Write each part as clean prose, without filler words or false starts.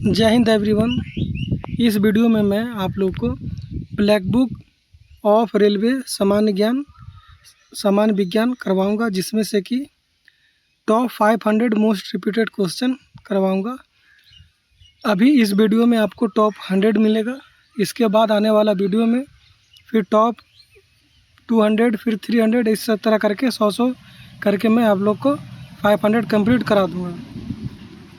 जय हिंद एवरीवन। इस वीडियो में मैं आप लोग को ब्लैक बुक ऑफ रेलवे सामान्य विज्ञान करवाऊंगा, जिसमें से कि टॉप 500 मोस्ट रिपीटेड क्वेश्चन करवाऊंगा। अभी इस वीडियो में आपको टॉप 100 मिलेगा। इसके बाद आने वाला वीडियो में फिर टॉप 200, फिर 300, इस तरह करके 100 करके मैं आप लोग को 500 कंप्लीट करा दूँगा।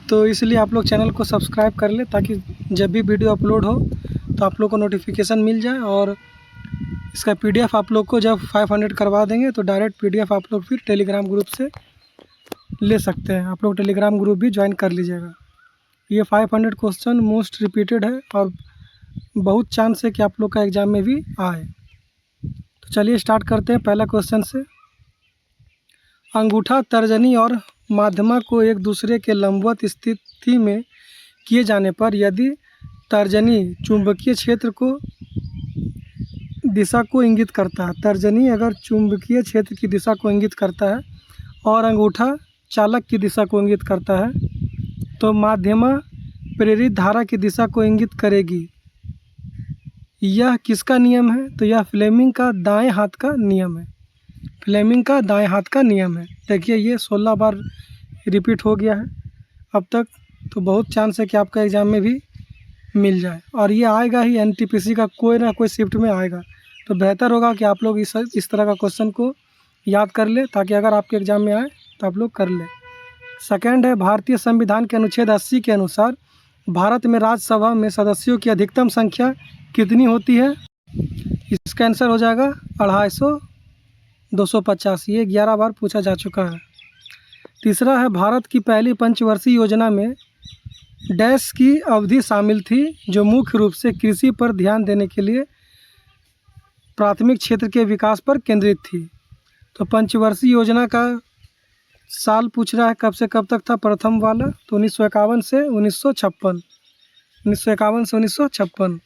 तो इसलिए आप लोग चैनल को सब्सक्राइब कर ले, ताकि जब भी वीडियो अपलोड हो तो आप लोग को नोटिफिकेशन मिल जाए। और इसका पीडीएफ आप लोग को जब 500 करवा देंगे तो डायरेक्ट पीडीएफ आप लोग फिर टेलीग्राम ग्रुप से ले सकते हैं। आप लोग टेलीग्राम ग्रुप भी ज्वाइन कर लीजिएगा। ये 500 क्वेश्चन मोस्ट रिपीटेड है और बहुत चांस है कि आप लोग का एग्ज़ाम में भी आए। तो चलिए स्टार्ट करते हैं पहला क्वेश्चन से। अंगूठा, तर्जनी और माध्यमा को एक दूसरे के लंबवत स्थिति में किए जाने पर यदि तर्जनी चुंबकीय क्षेत्र को दिशा को इंगित करता है, तर्जनी अगर चुंबकीय क्षेत्र की दिशा को इंगित करता है और अंगूठा चालक की दिशा को इंगित करता है, तो माध्यमा प्रेरित धारा की दिशा को इंगित करेगी। यह किसका नियम है? तो यह फ्लेमिंग का दाएं हाथ का नियम है। फ्लेमिंग का दाएं हाथ का नियम है। देखिए ये 16 बार रिपीट हो गया है अब तक, तो बहुत चांस है कि आपका एग्ज़ाम में भी मिल जाए। और ये आएगा ही, एनटीपीसी का कोई ना कोई शिफ्ट में आएगा। तो बेहतर होगा कि आप लोग इस तरह का क्वेश्चन को याद कर ले, ताकि अगर आपके एग्ज़ाम में आए तो आप लोग कर ले। सेकंड है, भारतीय संविधान के अनुच्छेद 80 के अनुसार भारत में राज्यसभा में सदस्यों की अधिकतम संख्या कितनी होती है? इसका आंसर हो जाएगा 250, 250। ये 11 बार पूछा जा चुका है। तीसरा है, भारत की पहली पंचवर्षीय योजना में डैश की अवधि शामिल थी, जो मुख्य रूप से कृषि पर ध्यान देने के लिए प्राथमिक क्षेत्र के विकास पर केंद्रित थी। तो पंचवर्षीय योजना का साल पूछ रहा है, कब से कब तक था प्रथम वाला? तो 1951 से 1956। 1951 से 1956।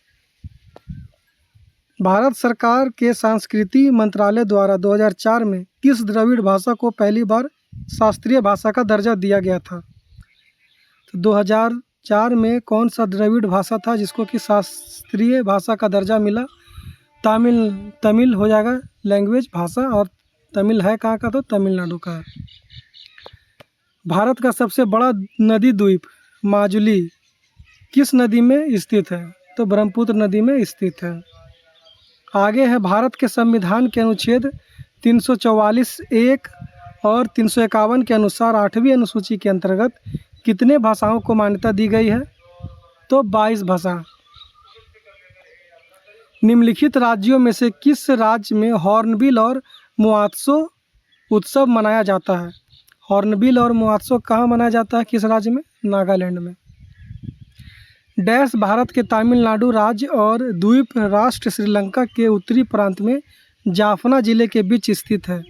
भारत सरकार के संस्कृति मंत्रालय द्वारा 2004 में किस द्रविड़ भाषा को पहली बार शास्त्रीय भाषा का दर्जा दिया गया था? तो 2004 में कौन सा द्रविड़ भाषा था जिसको कि शास्त्रीय भाषा का दर्जा मिला? तमिल हो जाएगा लैंग्वेज भाषा, और तमिल है कहाँ का? तो तमिलनाडु का है। भारत का सबसे बड़ा नदी द्वीप माजुली किस नदी में स्थित है? तो ब्रह्मपुत्र नदी में स्थित है। आगे है, भारत के संविधान के अनुच्छेद 344(1) और 351 के अनुसार 8वीं अनुसूची के अंतर्गत कितने भाषाओं को मान्यता दी गई है? तो 22 भाषा। निम्नलिखित राज्यों में से किस राज्य में हॉर्नबिल और महोत्सव उत्सव मनाया जाता है? हॉर्नबिल और महोत्सव कहाँ मनाया जाता है? किस राज्य में? नागालैंड में। डैश भारत के तमिलनाडु राज्य और द्वीप राष्ट्र श्रीलंका के उत्तरी प्रांत में जाफना जिले के बीच स्थित है?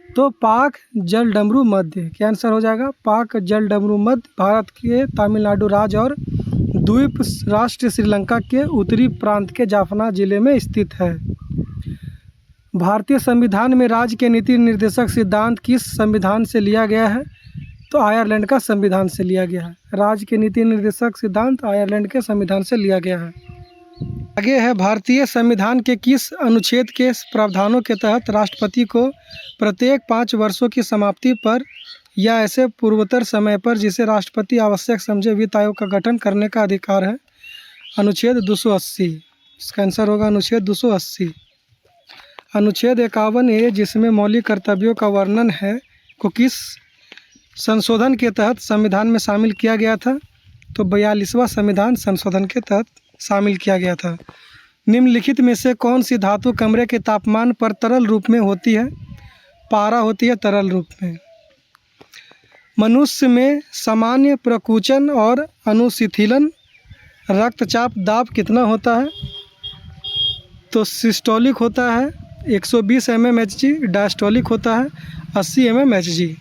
तो पाक जलडमरू मध्य। क्या आंसर हो जाएगा? पाक जलडमरू मध्य भारत के तमिलनाडु राज्य और द्वीप राष्ट्र श्रीलंका के उत्तरी प्रांत के जाफना जिले में स्थित है। भारतीय संविधान में राज्य के नीति निर्देशक सिद्धांत किस संविधान से लिया गया है? तो आयरलैंड का संविधान से लिया गया है। राज्य के नीति निर्देशक सिद्धांत आयरलैंड के संविधान से लिया गया है। आगे है, भारतीय संविधान के किस अनुच्छेद के प्रावधानों के तहत राष्ट्रपति को प्रत्येक 5 वर्षों की समाप्ति पर या ऐसे पूर्वोत्तर समय पर जिसे राष्ट्रपति आवश्यक समझे वित्त आयोग का गठन करने का अधिकार है? अनुच्छेद 280। इसका आंसर होगा अनुच्छेद 280। अनुच्छेद 51(a), जिसमें मौलिक कर्तव्यों का वर्णन है, को किस संशोधन के तहत संविधान में शामिल किया गया था? तो 42वां संविधान संशोधन के तहत शामिल किया गया था। निम्नलिखित में से कौन सी धातु कमरे के तापमान पर तरल रूप में होती है? पारा होती है तरल रूप में। मनुष्य में सामान्य प्रकुचन और अनुशिथिलन रक्तचाप दाब कितना होता है? तो सिस्टोलिक होता है 120 mmHg, डायस्टोलिक होता है 80 mmHg।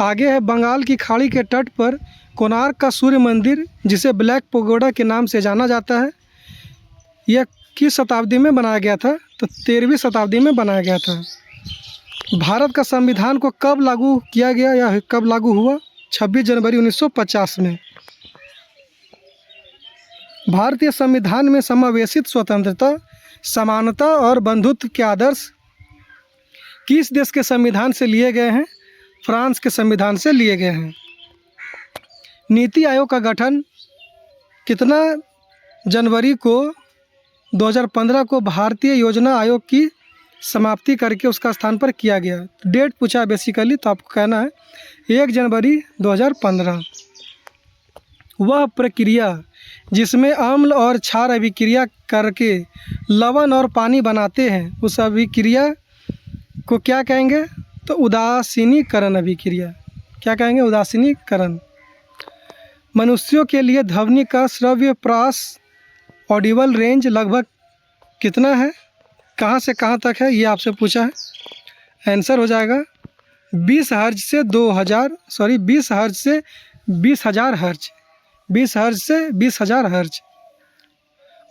आगे है, बंगाल की खाड़ी के तट पर कोणार्क का सूर्य मंदिर, जिसे ब्लैक पगोडा के नाम से जाना जाता है, यह किस शताब्दी में बनाया गया था? तो 13वीं शताब्दी में बनाया गया था। भारत का संविधान को कब लागू किया गया या कब लागू हुआ? 26 जनवरी 1950 में। भारतीय संविधान में समावेशित स्वतंत्रता, समानता और बंधुत्व के आदर्श किस देश के संविधान से लिए गए हैं? फ्रांस के संविधान से लिए गए हैं। नीति आयोग का गठन कितना जनवरी को 2015 को भारतीय योजना आयोग की समाप्ति करके उसका स्थान पर किया गया? डेट पूछा बेसिकली, तो आपको कहना है 1 जनवरी 2015। वह प्रक्रिया जिसमें अम्ल और क्षार अभिक्रिया करके लवण और पानी बनाते हैं, उस अभिक्रिया को क्या कहेंगे? तो उदासीनीकरण अभिक्रिया। क्या कहेंगे? उदासीनीकरण। मनुष्यों के लिए ध्वनि का श्रव्य प्रास ऑडिबल रेंज लगभग कितना है? कहाँ से कहाँ तक है, ये आपसे पूछा है। आंसर हो जाएगा 20 हर्ज से 20 हर्ज से 20,000 हर्ज। 20 हर्ज से 20,000 हर्ज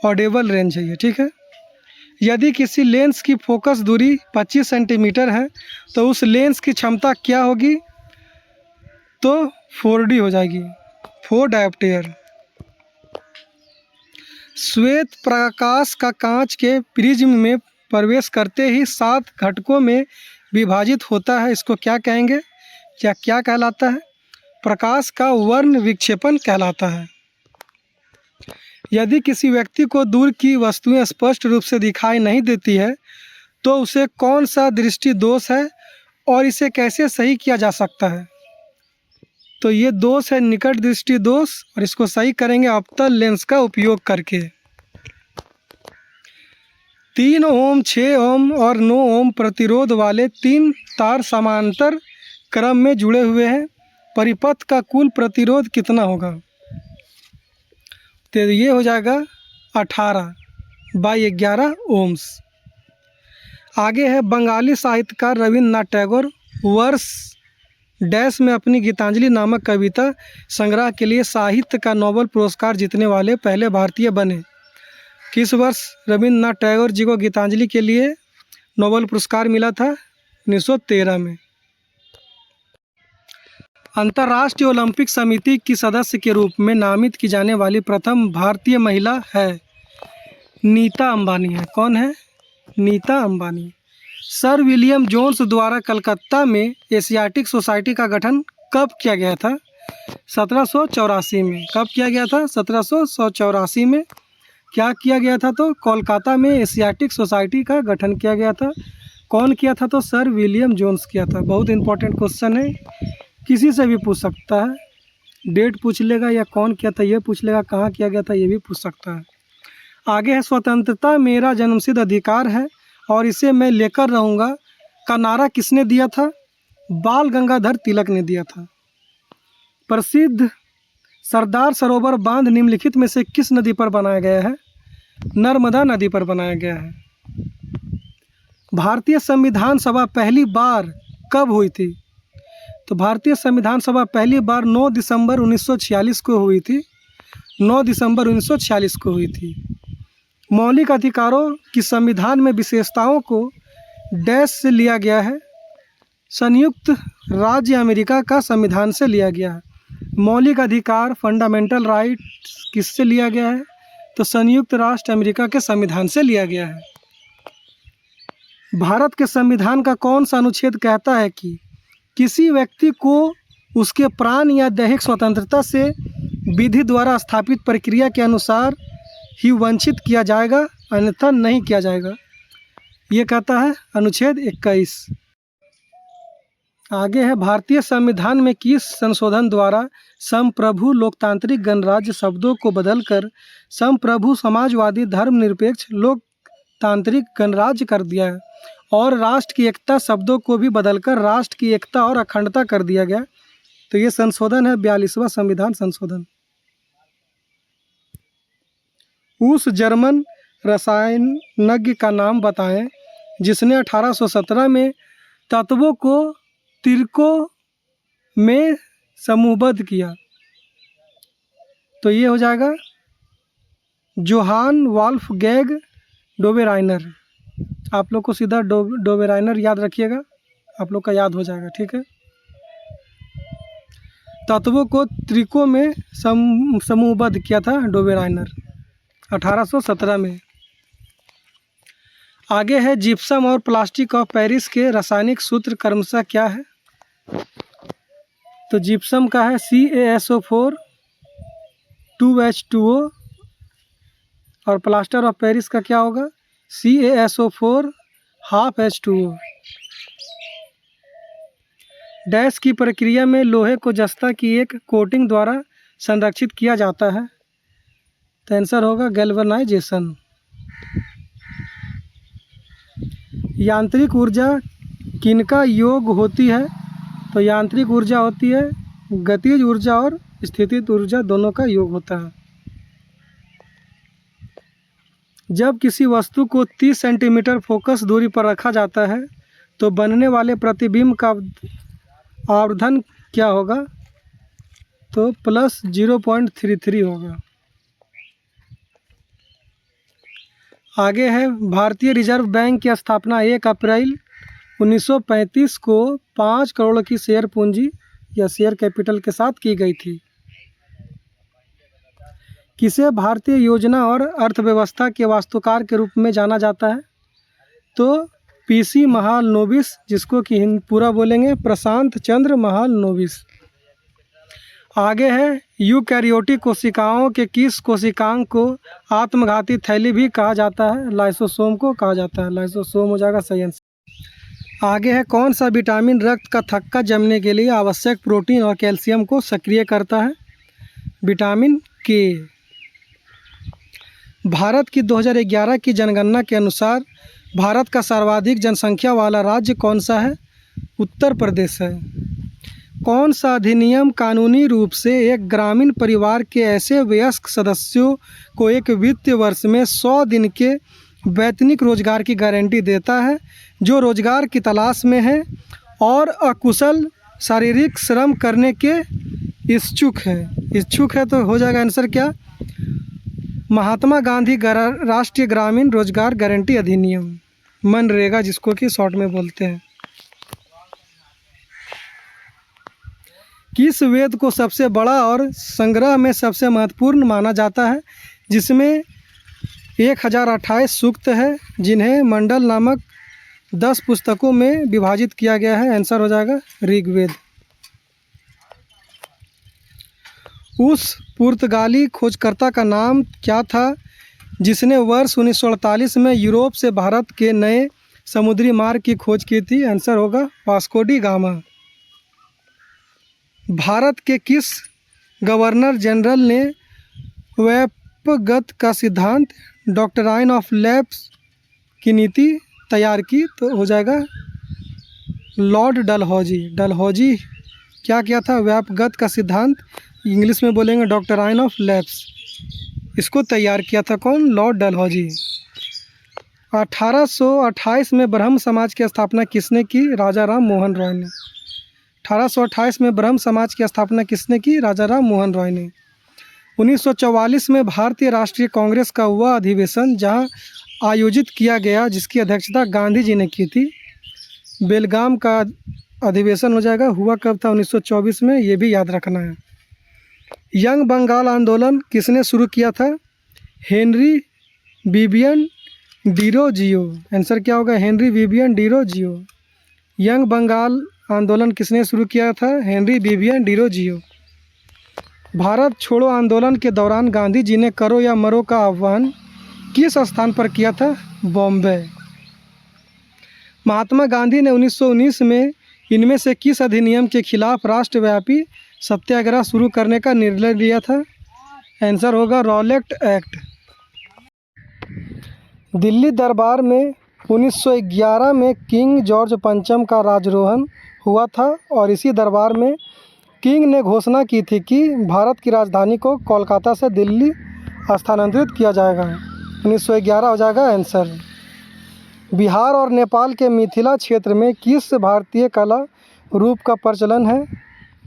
ऑडिबल रेंज है ये, ठीक है। यदि किसी लेंस की फोकस दूरी 25 सेंटीमीटर है तो उस लेंस की क्षमता क्या होगी? तो 4D हो जाएगी, 4 डायोप्टर। श्वेत प्रकाश का कांच के प्रिज्म में प्रवेश करते ही 7 घटकों में विभाजित होता है, इसको क्या कहेंगे? क्या कहलाता है? प्रकाश का वर्ण विक्षेपण कहलाता है। यदि किसी व्यक्ति को दूर की वस्तुएं स्पष्ट रूप से दिखाई नहीं देती है तो उसे कौन सा दृष्टि दोष है और इसे कैसे सही किया जा सकता है? तो ये दोष है निकट दृष्टि दोष, और इसको सही करेंगे अवतल लेंस का उपयोग करके। 3 ओम, 6 ओम और 9 ओम प्रतिरोध वाले 3 तार समांतर क्रम में जुड़े हुए हैं। परिपथ का कुल प्रतिरोध कितना होगा? तो ये हो जाएगा 18/11 ओम्स। आगे है बंगाली साहित्यकार रविन्द्रनाथ टैगोर वर्ष डैश में अपनी गीतांजलि नामक कविता संग्रह के लिए साहित्य का नोबेल पुरस्कार जीतने वाले पहले भारतीय बने। किस वर्ष रविन्द्रनाथ टैगोर जी को गीतांजलि के लिए नोबेल पुरस्कार मिला था? 1913 में। अंतर्राष्ट्रीय ओलंपिक समिति की सदस्य के रूप में नामित की जाने वाली प्रथम भारतीय महिला है? नीता अंबानी है। कौन है? Nita Ambani. Sir William Jones द्वारा कलकत्ता में एशियाटिक सोसाइटी का गठन कब किया गया था? 1784 में। कब किया गया था? 1784 में। क्या किया गया था? तो कोलकाता में एशियाटिक सोसाइटी का गठन किया गया था। कौन किया था? तो सर विलियम जोन्स किया था। बहुत इंपॉर्टेंट क्वेश्चन है, किसी से भी पूछ सकता है। डेट पूछ लेगा या कौन किया था ये पूछ लेगा, कहाँ किया गया था ये भी पूछ सकता है। आगे है स्वतंत्रता मेरा जन्मसिद्ध अधिकार है और इसे मैं लेकर रहूँगा का नारा किसने दिया था? बाल गंगाधर तिलक ने दिया था। प्रसिद्ध सरदार सरोवर बांध निम्नलिखित में से किस नदी पर बनाया गया है? नर्मदा नदी पर बनाया गया है। भारतीय संविधान सभा पहली बार कब हुई थी? तो भारतीय संविधान सभा पहली बार 9 दिसंबर 1946 को हुई थी। 9 दिसंबर 1946 को हुई थी। मौलिक अधिकारों की संविधान में विशेषताओं को डैश से लिया गया है? संयुक्त राज्य अमेरिका का संविधान से लिया गया है। मौलिक अधिकार फंडामेंटल राइट्स किससे लिया गया है? तो संयुक्त राष्ट्र अमेरिका के संविधान से लिया गया है। भारत के संविधान का कौन सा अनुच्छेद कहता है कि किसी व्यक्ति को उसके प्राण या दैहिक स्वतंत्रता से विधि द्वारा स्थापित प्रक्रिया के अनुसार ही वंचित किया जाएगा, अन्यथा नहीं किया जाएगा? ये कहता है अनुच्छेद 21। आगे है भारतीय संविधान में किस संशोधन द्वारा संप्रभु लोकतांत्रिक गणराज्य शब्दों को बदलकर संप्रभु समाजवादी धर्मनिरपेक्ष लोकतांत्रिक गणराज्य कर दिया है और राष्ट्र की एकता शब्दों को भी बदलकर राष्ट्र की एकता और अखंडता कर दिया गया? तो ये संशोधन है 42वां संविधान संशोधन। उस जर्मन रसायनज्ञ का नाम बताएं जिसने 1817 में तत्वों को तिर्कों में समूहबद्ध किया? तो ये हो जाएगा जोहान वॉल्फगैंग डोबेराइनर। आप लोग को सीधा डोबेराइनर याद रखिएगा, आप लोग का याद हो जाएगा, ठीक है। तत्वों को त्रिकों में समूहबद्ध किया था डोबेराइनर। 1817 में। आगे है जिप्सम और प्लास्टिक ऑफ पेरिस के रासायनिक सूत्र क्रमशः क्या है? तो जिप्सम का है CaSO4 2H2O और प्लास्टर ऑफ पेरिस का क्या होगा? CaSO4 half H2O। डैश की प्रक्रिया में लोहे को जस्ता की एक कोटिंग द्वारा संरक्षित किया जाता है? तो आंसर होगा गैल्वेनाइजेशन। यांत्रिक ऊर्जा किनका योग होती है? तो यांत्रिक ऊर्जा होती है गतिज ऊर्जा और स्थितिज ऊर्जा दोनों का योग होता है। जब किसी वस्तु को 30 सेंटीमीटर फोकस दूरी पर रखा जाता है तो बनने वाले प्रतिबिंब का आवर्धन क्या होगा? तो प्लस 0.33 होगा। आगे है भारतीय रिजर्व बैंक की स्थापना 1 अप्रैल 1935 को 5 करोड़ की शेयर पूंजी या शेयर कैपिटल के साथ की गई थी। किसे भारतीय योजना और अर्थव्यवस्था के वास्तुकार के रूप में जाना जाता है? तो PC महालनोबिस, जिसको कि पूरा बोलेंगे प्रशांत चंद्र महालनोबिस। आगे है यूकैरियोटिक कोशिकाओं के किस कोशिकांग को आत्मघाती थैली भी कहा जाता है? लाइसोसोम को कहा जाता है। लाइसोसोम हो जाएगा सही आंसर। आगे है कौन सा विटामिन रक्त का थक्का जमने के लिए आवश्यक प्रोटीन और कैल्शियम को सक्रिय करता है? विटामिन के। भारत की 2011 की जनगणना के अनुसार भारत का सर्वाधिक जनसंख्या वाला राज्य कौन सा है? उत्तर प्रदेश है। कौन सा अधिनियम कानूनी रूप से एक ग्रामीण परिवार के ऐसे वयस्क सदस्यों को एक वित्तीय वर्ष में 100 दिन के वैतनिक रोजगार की गारंटी देता है जो रोजगार की तलाश में है और अकुशल शारीरिक श्रम करने के इच्छुक है? तो हो जाएगा आंसर क्या? महात्मा गांधी राष्ट्रीय ग्रामीण रोजगार गारंटी अधिनियम, मनरेगा जिसको कि शॉर्ट में बोलते हैं। किस वेद को सबसे बड़ा और संग्रह में सबसे महत्वपूर्ण माना जाता है, जिसमें 1028 सूक्त है, जिन्हें मंडल नामक 10 पुस्तकों में विभाजित किया गया है? आंसर हो जाएगा ऋग्वेद। उस पुर्तगाली खोजकर्ता का नाम क्या था जिसने वर्ष 1948 में यूरोप से भारत के नए समुद्री मार्ग की खोज की थी? आंसर होगा वास्को डी गामा। भारत के किस गवर्नर जनरल ने व्यापगत का सिद्धांत डॉक्ट्राइन ऑफ लैप्स की नीति तैयार की? तो हो जाएगा लॉर्ड डलहौजी। डलहौजी क्या किया था? व्यापगत का सिद्धांत, इंग्लिश में बोलेंगे डॉक्ट्राइन ऑफ लैप्स, इसको तैयार किया था कौन? लॉर्ड डलहौजी। 1828 में ब्रह्म समाज की स्थापना किसने की? राजा राम मोहन रॉय ने। 1828 में ब्रह्म समाज की स्थापना किसने की? राजा राम मोहन रॉय ने। 1944 में भारतीय राष्ट्रीय कांग्रेस का हुआ अधिवेशन जहां आयोजित किया गया, जिसकी अध्यक्षता गांधी जी ने की थी? बेलगाम का अधिवेशन हो जाएगा। हुआ कब था? 1924 में, ये भी याद रखना है। यंग बंगाल आंदोलन किसने शुरू किया था? Henry Vivian Derozio. आंसर क्या होगा? Henry Vivian Derozio. Young Bengal आंदोलन किसने शुरू किया था? Henry Vivian Derozio. भारत छोड़ो आंदोलन के दौरान गांधी जी ने करो या मरो का आह्वान किस स्थान पर किया था? बॉम्बे। महात्मा गांधी ने 1919 में इनमें से किस अधिनियम के खिलाफ राष्ट्रव्यापी सत्याग्रह शुरू करने का निर्णय लिया था? आंसर होगा रॉलेट एक्ट। दिल्ली दरबार में 1911 में किंग जॉर्ज पंचम का राजरोहण हुआ था और इसी दरबार में किंग ने घोषणा की थी कि भारत की राजधानी को कोलकाता से दिल्ली स्थानांतरित किया जाएगा। 1911 हो जाएगा आंसर। बिहार और नेपाल के मिथिला क्षेत्र में किस भारतीय कला रूप का प्रचलन है?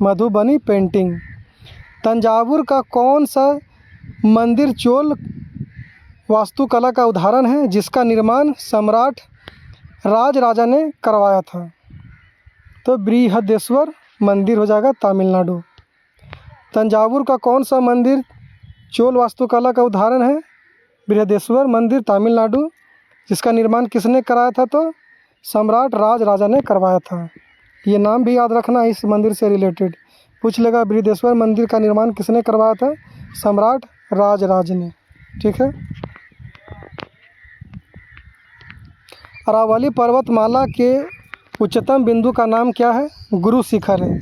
मधुबनी पेंटिंग। तंजावुर का कौन सा मंदिर चोल वास्तुकला का उदाहरण है जिसका निर्माण सम्राट राजराजा ने करवाया था? तो बृहदेश्वर मंदिर हो जाएगा तमिलनाडु। तंजावुर का कौन सा मंदिर चोल वास्तुकला का उदाहरण है? बृहदेश्वर मंदिर तमिलनाडु, जिसका निर्माण किसने कराया था? तो सम्राट राज राजा ने करवाया था। ये नाम भी याद रखना इस मंदिर से रिलेटेड पूछ लेगा। बृहदेश्वर मंदिर का निर्माण किसने करवाया था? सम्राट राज राज ने। ठीक है। अरावली पर्वतमाला के उच्चतम बिंदु का नाम क्या है? गुरु शिखर है।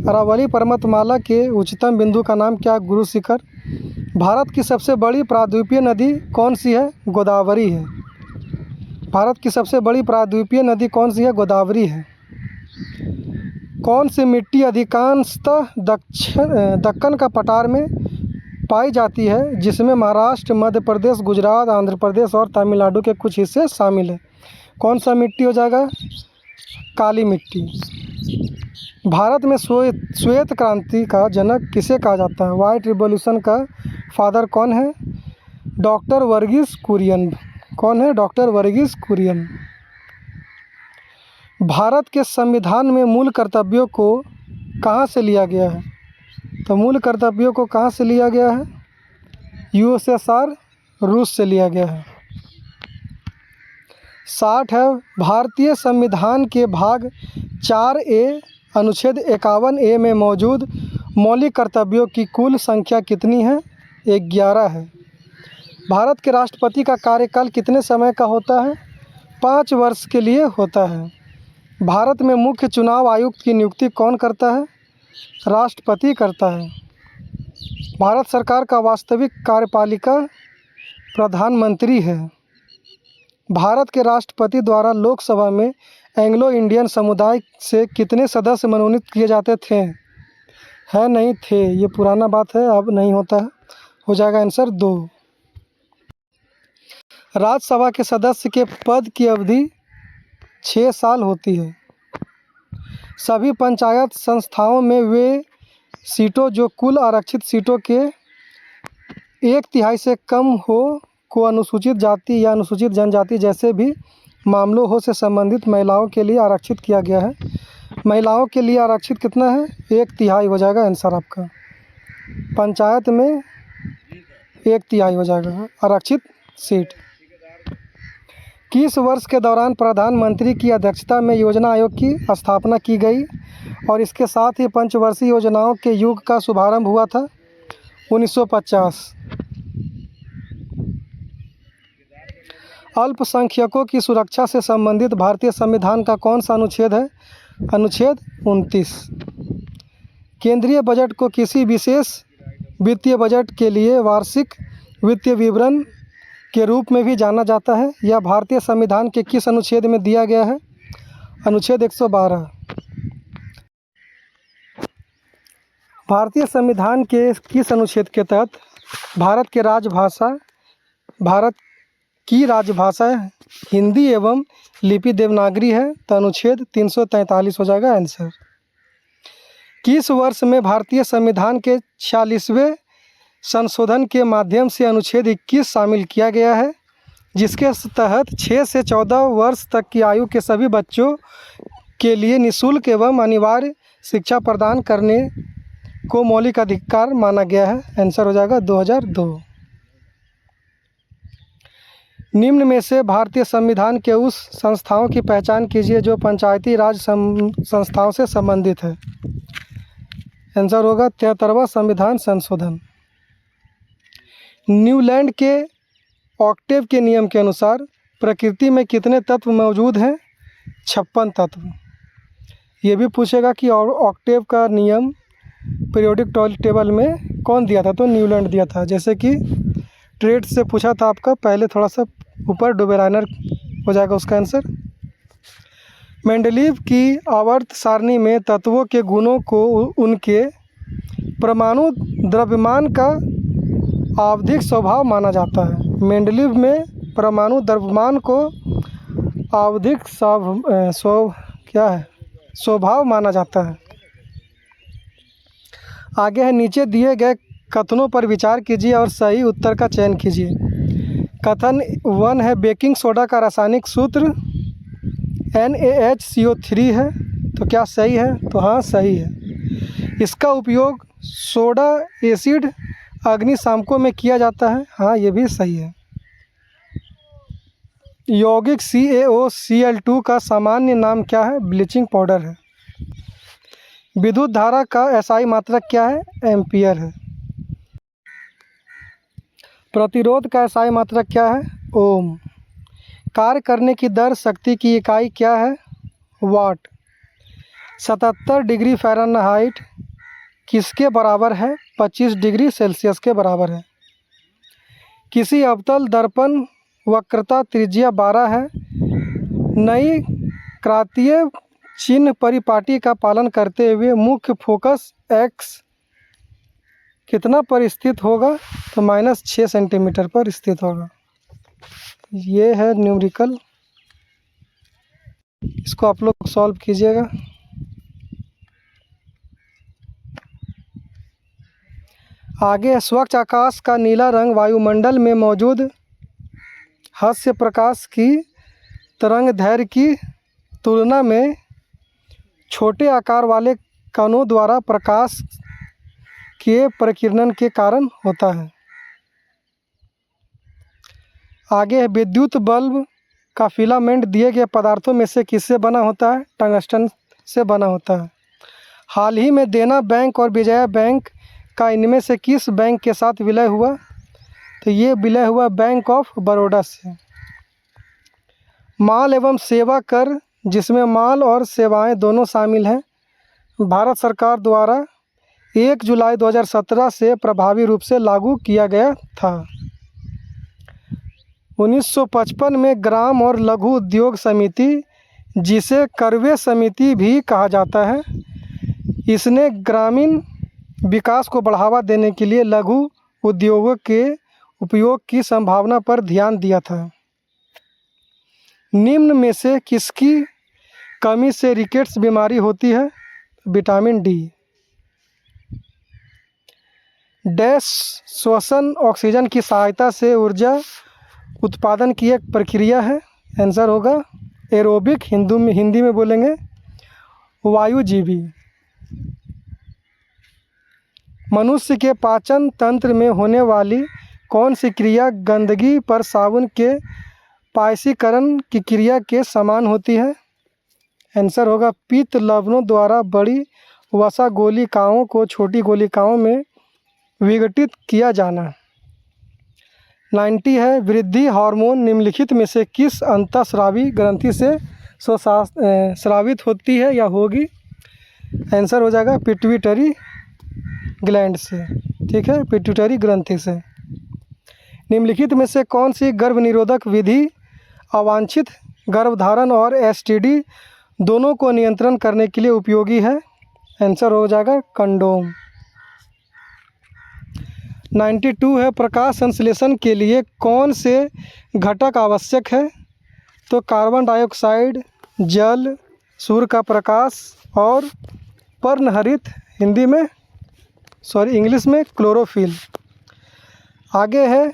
अरावली पर्वतमाला के उच्चतम बिंदु का नाम क्या है? गुरु शिखर। भारत की सबसे बड़ी प्रायद्वीपीय नदी कौन सी है? गोदावरी है। भारत की सबसे बड़ी प्रायद्वीपीय नदी कौन सी है? गोदावरी है। कौन सी मिट्टी अधिकांशतः दक्कन का पठार में पाई जाती है, जिसमें महाराष्ट्र, मध्य प्रदेश, गुजरात, आंध्र प्रदेश और तमिलनाडु के कुछ हिस्से शामिल है? कौन सा मिट्टी हो जाएगा? काली मिट्टी। भारत में श्वेत क्रांति का जनक किसे कहा जाता है? व्हाइट रिवॉल्यूशन का फादर कौन है? डॉक्टर वर्गीस कुरियन। कौन है? डॉक्टर वर्गीस कुरियन। भारत के संविधान में मूल कर्तव्यों को कहाँ से लिया गया है? तो मूल कर्तव्यों को कहाँ से लिया गया है? यूएसएसआर, रूस से लिया गया है। 60 है। भारतीय संविधान के भाग 4A अनुच्छेद 51A में मौजूद मौलिक कर्तव्यों की कुल संख्या कितनी है? 11 है। भारत के राष्ट्रपति का कार्यकाल कितने समय का होता है? 5 वर्ष के लिए होता है। भारत में मुख्य चुनाव आयुक्त की नियुक्ति कौन करता है? राष्ट्रपति करता है। भारत सरकार का वास्तविक कार्यपालिका प्रधानमंत्री है। भारत के राष्ट्रपति द्वारा लोकसभा में एंग्लो इंडियन समुदाय से कितने सदस्य मनोनीत किए जाते थे? है नहीं थे, ये पुराना बात है, अब नहीं होता है। हो जाएगा आंसर 2। राज्यसभा के सदस्य के पद की अवधि 6 साल होती है। सभी पंचायत संस्थाओं में वे सीटों जो कुल आरक्षित सीटों के 1/3 से कम हो को अनुसूचित जाति या अनुसूचित जनजाति जैसे भी मामलों हो से संबंधित महिलाओं के लिए आरक्षित किया गया है। महिलाओं के लिए आरक्षित कितना है? 1/3 हो जाएगा आंसर आपका। पंचायत में 1/3 हो जाएगा आरक्षित सीट। किस वर्ष के दौरान प्रधानमंत्री की अध्यक्षता में योजना आयोग की स्थापना की गई और इसके साथ ही पंचवर्षीय योजनाओं के युग का शुभारंभ हुआ था? 1950। अल्पसंख्यकों की सुरक्षा से संबंधित भारतीय संविधान का कौन सा अनुच्छेद है? अनुच्छेद 29। केंद्रीय बजट को किसी विशेष वित्तीय बजट के लिए वार्षिक वित्तीय विवरण के रूप में भी जाना जाता है। यह भारतीय संविधान के किस अनुच्छेद में दिया गया है? अनुच्छेद 112। भारतीय संविधान के किस अनुच्छेद के तहत भारत की राजभाषा हिंदी एवं लिपि देवनागरी है? तो अनुच्छेद 343 हो जाएगा आंसर। किस वर्ष में भारतीय संविधान के 46वें संशोधन के माध्यम से अनुच्छेद 21 शामिल किया गया है, जिसके तहत 6 से 14 वर्ष तक की आयु के सभी बच्चों के लिए निःशुल्क एवं अनिवार्य शिक्षा प्रदान करने को मौलिक अधिकार माना गया है? आंसर हो जाएगा 2002। निम्न में से भारतीय संविधान के उस संस्थाओं की पहचान कीजिए जो पंचायती राज संस्थाओं से संबंधित है। आंसर होगा 73वां संविधान संशोधन। न्यूलैंड के ऑक्टेव के नियम के अनुसार प्रकृति में कितने तत्व मौजूद हैं? 56 तत्व। ये भी पूछेगा कि ऑक्टेव का नियम पीरियोडिक टेबल में कौन दिया था? तो न्यूलैंड दिया था। जैसे कि ट्रेड से पूछा था आपका, पहले थोड़ा सा ऊपर डुबेराइनर हो जाएगा उसका आंसर। मेंडलीव की आवर्त सारणी में तत्वों के गुणों को उनके परमाणु द्रव्यमान का आवधिक स्वभाव माना जाता है। मेंडलीव में परमाणु द्रव्यमान को आवधिक स्वभाव माना जाता है। आगे है, नीचे दिए गए कथनों पर विचार कीजिए और सही उत्तर का चयन कीजिए। कथन 1 है, बेकिंग सोडा का रासायनिक सूत्र NaHCO3 है। तो क्या सही है? तो हाँ सही है। इसका उपयोग सोडा एसिड अग्निशामकों में किया जाता है। हाँ ये भी सही है। यौगिक CaOCl2 का सामान्य नाम क्या है? ब्लीचिंग पाउडर है। विद्युत धारा का SI मात्रक क्या है? एम्पियर है। प्रतिरोध का SI मात्रक क्या है? ओम। कार्य करने की दर शक्ति की इकाई क्या है? वाट। 77 डिग्री फ़ारेनहाइट किसके बराबर है? 25 डिग्री सेल्सियस के बराबर है। किसी अवतल दर्पण वक्रता त्रिज्या 12 है। नई क्रांतीय चिन्ह परिपाटी का पालन करते हुए मुख्य फोकस X कितना पर स्थित होगा? तो -6 सेंटीमीटर पर स्थित होगा। ये है न्यूमेरिकल, इसको आप लोग सॉल्व कीजिएगा। आगे, स्वच्छ आकाश का नीला रंग वायुमंडल में मौजूद हास्य प्रकाश की तरंगदैर्घ्य की तुलना में छोटे आकार वाले कणों द्वारा प्रकाश के प्रकीर्णन के कारण होता है। आगे, विद्युत बल्ब का फिलामेंट दिए गए पदार्थों में से किससे बना होता है? टंगस्टन से बना होता है। हाल ही में देना बैंक और विजया बैंक का इनमें से किस बैंक के साथ विलय हुआ? तो ये विलय हुआ बैंक ऑफ बड़ौदा से। माल एवं सेवा कर, जिसमें माल और सेवाएं दोनों शामिल हैं, भारत सरकार द्वारा 1 जुलाई 2017 से प्रभावी रूप से लागू किया गया था। 1955 में ग्राम और लघु उद्योग समिति, जिसे करवे समिति भी कहा जाता है, इसने ग्रामीण विकास को बढ़ावा देने के लिए लघु उद्योगों के उपयोग की संभावना पर ध्यान दिया था। निम्न में से किसकी कमी से रिकेट्स बीमारी होती है? Vitamin D. डैश श्वसन ऑक्सीजन की सहायता से ऊर्जा उत्पादन की एक प्रक्रिया है। आंसर होगा एरोबिक, हिंदी में बोलेंगे वायुजीवी। मनुष्य के पाचन तंत्र में होने वाली कौन सी क्रिया गंदगी पर साबुन के पायसीकरण की क्रिया के समान होती है? आंसर होगा पित्त लवणों द्वारा बड़ी वसा गोलिकाओं को छोटी गोलिकाओं में विघटित किया जाना। 90 है, वृद्धि हार्मोन निम्नलिखित में से किस अंतःस्रावी ग्रंथि से स्रावित होती है या होगी? आंसर हो जाएगा पिट्यूटरी ग्लैंड से। ठीक है, पिट्यूटरी ग्रंथि से। निम्नलिखित में से कौन सी गर्भ निरोधक विधि अवांछित गर्भधारण और STD दोनों को नियंत्रण करने के लिए उपयोगी है? आंसर हो जाएगा कंडोम। 92 है, प्रकाश संश्लेषण के लिए कौन से घटक आवश्यक है? तो कार्बन डाइऑक्साइड, जल, सूर्य का प्रकाश और पर्णहरित, इंग्लिश में क्लोरोफिल। आगे है,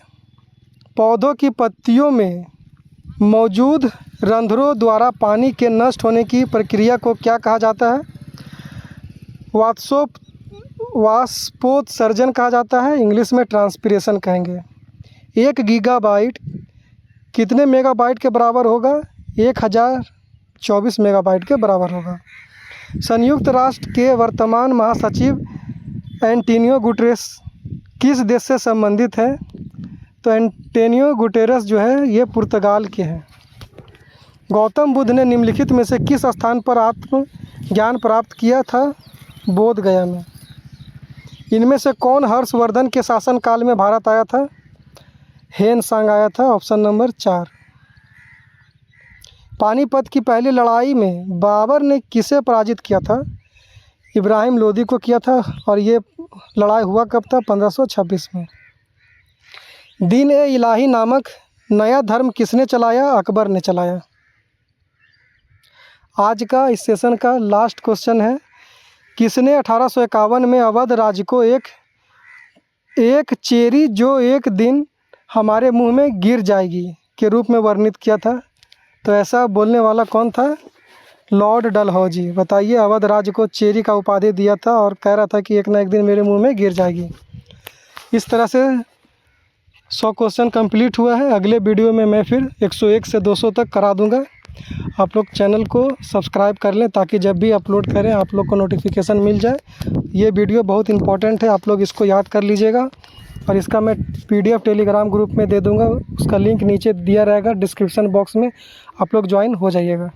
पौधों की पत्तियों में मौजूद रंध्रों द्वारा पानी के नष्ट होने की प्रक्रिया को क्या कहा जाता है? वाष्पोत्सर्जन कहा जाता है, इंग्लिश में ट्रांसपिरेशन कहेंगे। 1 गीगाबाइट कितने मेगाबाइट के बराबर होगा? 1024 मेगाबाइट के बराबर होगा। संयुक्त राष्ट्र के वर्तमान महासचिव एंटोनियो गुटेरेस किस देश से संबंधित है? तो एंटोनियो गुटेरेस जो है ये पुर्तगाल के हैं। गौतम बुद्ध ने निम्नलिखित में से किस स्थान पर आत्म ज्ञान प्राप्त किया था? बोध गया में। इनमें से कौन हर्षवर्धन के शासनकाल में भारत आया था? हेन सांग आया था, ऑप्शन नंबर 4। पानीपत की पहली लड़ाई में बाबर ने किसे पराजित किया था? इब्राहिम लोदी को किया था, और ये लड़ाई हुआ कब था? 1526 में। दीन-ए-इलाही नामक नया धर्म किसने चलाया? अकबर ने चलाया। आज का इस सेशन का लास्ट क्वेश्चन है, किसने 1851 में अवध राज्य को एक चेरी जो एक दिन हमारे मुंह में गिर जाएगी के रूप में वर्णित किया था? तो ऐसा बोलने वाला कौन था? लॉर्ड डलहौजी। बताइए, अवध राज्य को चेरी का उपाधि दिया था और कह रहा था कि एक ना एक दिन मेरे मुंह में गिर जाएगी। इस तरह से 100 क्वेश्चन कंप्लीट हुआ है। अगले वीडियो में मैं फिर 101 से 200 तक करा दूंगा। आप लोग चैनल को सब्सक्राइब कर लें ताकि जब भी अपलोड करें आप लोग को नोटिफिकेशन मिल जाए। ये वीडियो बहुत इंपॉर्टेंट है, आप लोग इसको याद कर लीजिएगा। और इसका मैं PDF टेलीग्राम ग्रुप में दे दूंगा, उसका लिंक नीचे दिया रहेगा डिस्क्रिप्शन बॉक्स में, आप लोग ज्वाइन हो जाइएगा।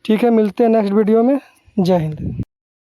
ठीक है, मिलते हैं नेक्स्ट वीडियो में। जय हिंद।